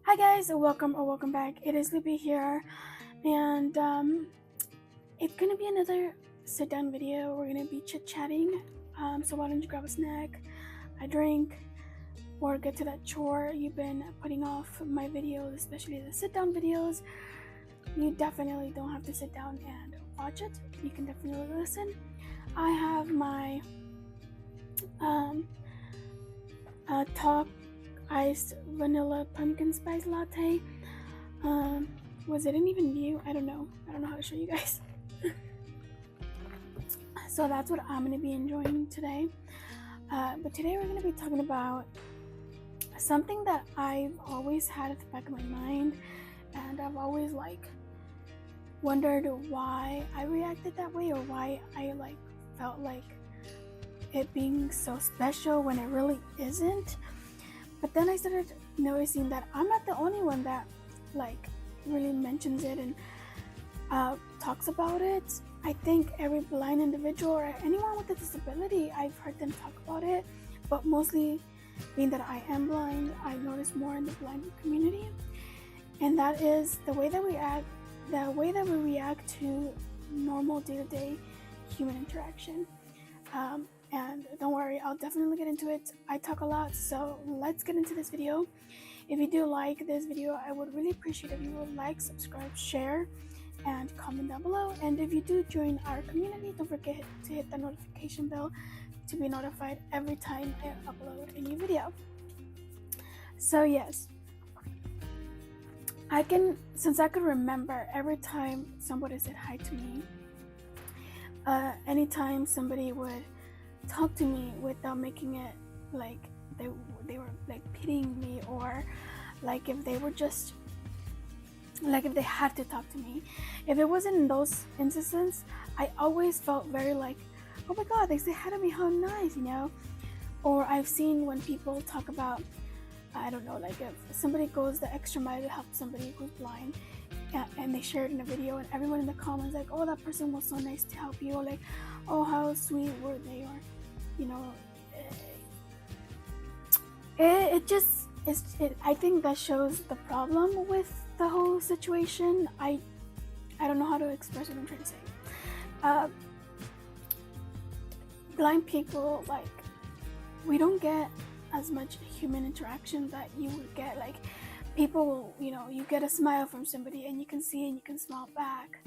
Hi guys, welcome back. It is Libby here, and it's gonna be another sit-down video. We're gonna be chit-chatting. So why don't you grab a snack, a drink, or get to that chore you've been putting off my videos, especially the sit-down videos. You definitely don't have to sit down and watch it. You can definitely listen. I have my talk iced vanilla pumpkin spice latte. Was it even view? I don't know how to show you guys. So that's what I'm gonna be enjoying today. But today we're gonna be talking about something that I've always had at the back of my mind, and I've always wondered why I reacted that way, or why I felt like it being so special when it really isn't. But then I started noticing that I'm not the only one that really mentions it and talks about it. I think every blind individual or anyone with a disability, I've heard them talk about it, but mostly being that I am blind, I notice more in the blind community, and that is the way that we react to normal day-to-day human interaction. And don't worry, I'll definitely get into it. I talk a lot, so let's get into this video. If you do like this video, I would really appreciate if you would like, subscribe, share, and comment down below. And if you do join our community, don't forget to hit the notification bell to be notified every time I upload a new video. So yes, since I could remember, every time somebody said hi to me, anytime somebody would talk to me without making it like they were pitying me, or if they were just if they had to talk to me, if it wasn't in those instances, I always felt very oh my god, they say hi to me, how nice, Or I've seen when people talk about, I don't know, if somebody goes the extra mile to help somebody who's blind, and they share it in a video, and everyone in the comments oh, that person was so nice to help you, or oh, how sweet were they, or I think that shows the problem with the whole situation. I don't know how to express what I'm trying to say. Blind people, we don't get as much human interaction that you would get. People will, you get a smile from somebody and you can see and you can smile back,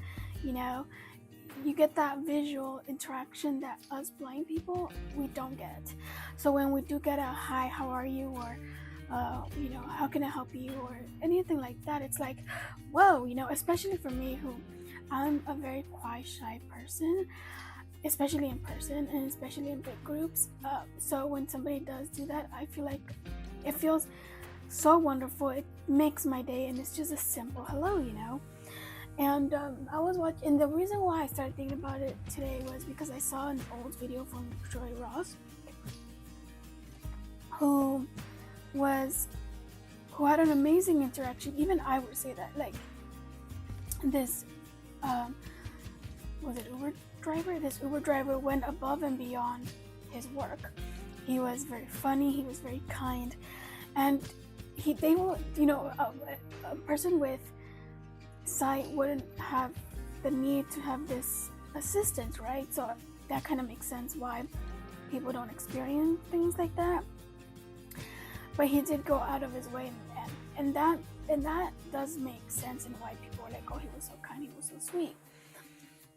you get that visual interaction that us blind people, we don't get. So when we do get a hi, how are you, or how can I help you, or anything like that, it's whoa, especially for me, who I'm a very quiet, shy person, especially in person and especially in big groups. So when somebody does do that, I feel like it feels so wonderful. It makes my day, and it's just a simple hello, And I was watching, and the reason why I started thinking about it today was because I saw an old video from Joy Ross, who had an amazing interaction. Even I would say that, this was it Uber driver? This Uber driver went above and beyond his work. He was very funny. He was very kind, and they were, a person with sight wouldn't have the need to have this assistance, right? So that kind of makes sense why people don't experience things like that. But he did go out of his way, and that does make sense, and why people are oh, he was so kind, he was so sweet.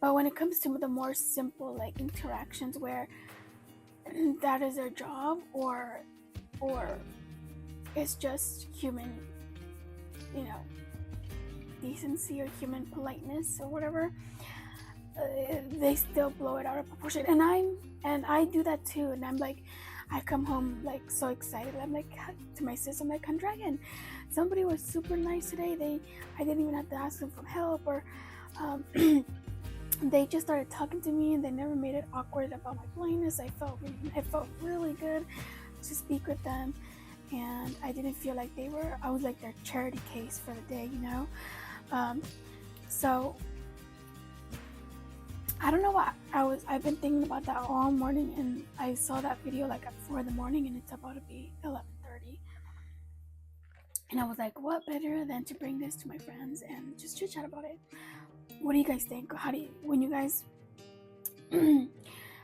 But when it comes to the more simple interactions where that is their job, or it's just human, decency or human politeness or whatever, they still blow it out of proportion. And I do that too. And I'm I come home so excited. I'm to my sister, I'm Dragon, somebody was super nice today. I didn't even have to ask them for help, or they just started talking to me, and they never made it awkward about my blindness. I felt really good to speak with them, and I didn't feel like I was their charity case for the day, So I don't know what I've been thinking about that all morning, and I saw that video at 4 a.m, and it's about to be 11:30. And I was like, what better than to bring this to my friends and just chit chat about it? What do you guys think? How do you, when you guys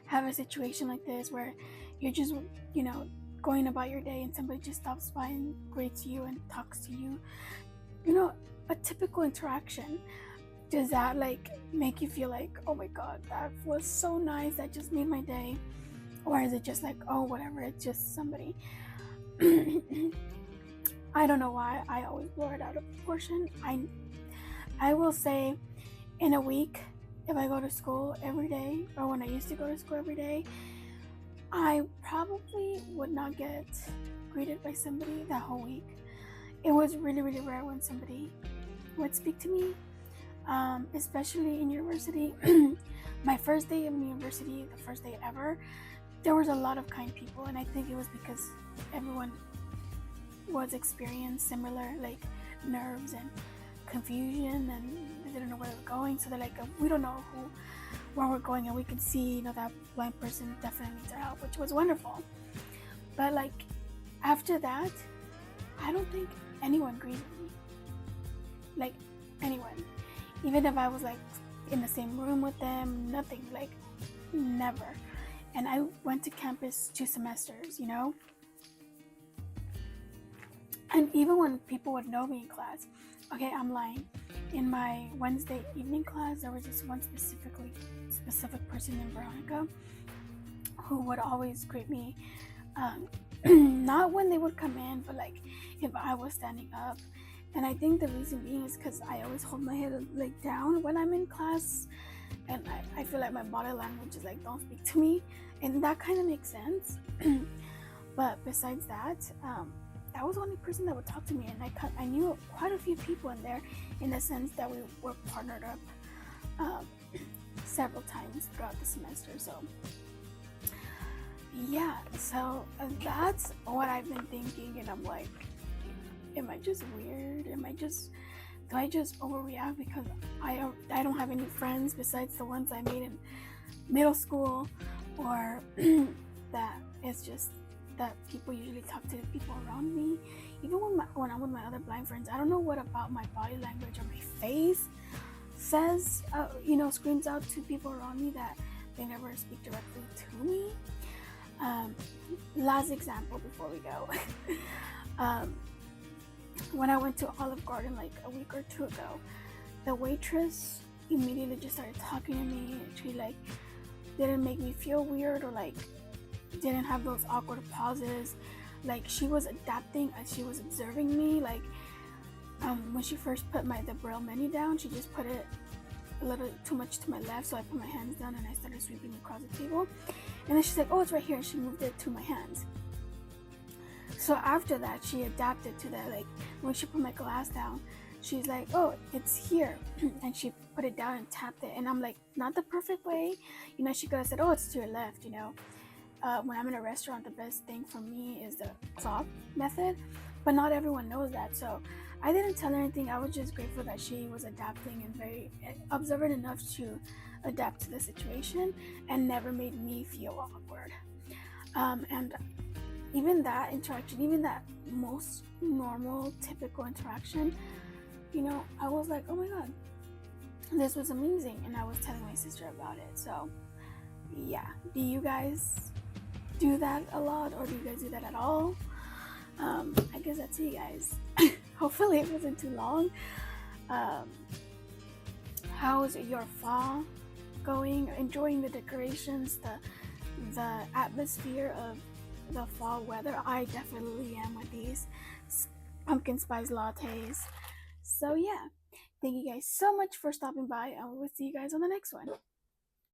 have a situation like this where you're just, you know, going about your day and somebody just stops by and greets you and talks to you, you know, a typical interaction, does that like make you feel like, oh my god, that was so nice, that just made my day? Or is it just like, oh whatever, it's just somebody? I don't know why I always blow it out of proportion. I will say, in a week, if I go to school every day, or when I used to go to school every day, I probably would not get greeted by somebody that whole week. It was really, really rare when somebody would speak to me, especially in university. My first day in university, the first day ever, there was a lot of kind people, and I think it was because everyone was experiencing similar like nerves and confusion, and they didn't know where they were going, so they're like, we don't know where we're going, and we can see, you know, that blind person definitely needs our help, which was wonderful. But like after that, I don't think anyone greeted me, like anyone, even if I was like in the same room with them, nothing, like never. And I went to campus 2 semesters, you know, and even when people would know me in class, okay, I'm lying. In my Wednesday evening class, there was this one specific person named Veronica who would always greet me. Not when they would come in, but like if I was standing up. And I think the reason being is because I always hold my head like down when I'm in class, and I feel like my body language is like, don't speak to me, and that kind of makes sense. But besides that, that was the only person that would talk to me, and I knew quite a few people in there, in the sense that we were partnered up several times throughout the semester. So yeah, so that's what I've been thinking, and I'm like, am I just weird? Do I just overreact because I don't have any friends besides the ones I made in middle school, or that it's just that people usually talk to the people around me? Even when I'm with my other blind friends, I don't know what about my body language or my face says, screams out to people around me that they never speak directly to me. Last example before we go. When I went to Olive Garden like a week or 2 ago, the waitress immediately just started talking to me. She like didn't make me feel weird, or like didn't have those awkward pauses. Like she was adapting as she was observing me. Like when she first put the Braille menu down, she just put it a little too much to my left, so I put my hands down and I started sweeping across the table. And then she's like, oh, it's right here, and she moved it to my hands. So after that, she adapted to that. Like when she put my glass down, she's like, oh, it's here. And she put it down and tapped it. And I'm like, not the perfect way. You know, she could have said, oh, it's to your left, you know. When I'm in a restaurant, the best thing for me is the clock method. But not everyone knows that. So I didn't tell her anything. I was just grateful that she was adapting and very observant enough to adapt to the situation and never made me feel awkward. And even that interaction, even that most normal, typical interaction, you know, I was like, oh my god, this was amazing. And I was telling my sister about it. So yeah, do you guys do that a lot, or do you guys do that at all? I guess that's it, guys. Hopefully it wasn't too long. How's your fall going? Enjoying the decorations, the atmosphere of the fall weather? I definitely am with these pumpkin spice lattes. So yeah, thank you guys so much for stopping by, and we'll see you guys on the next one.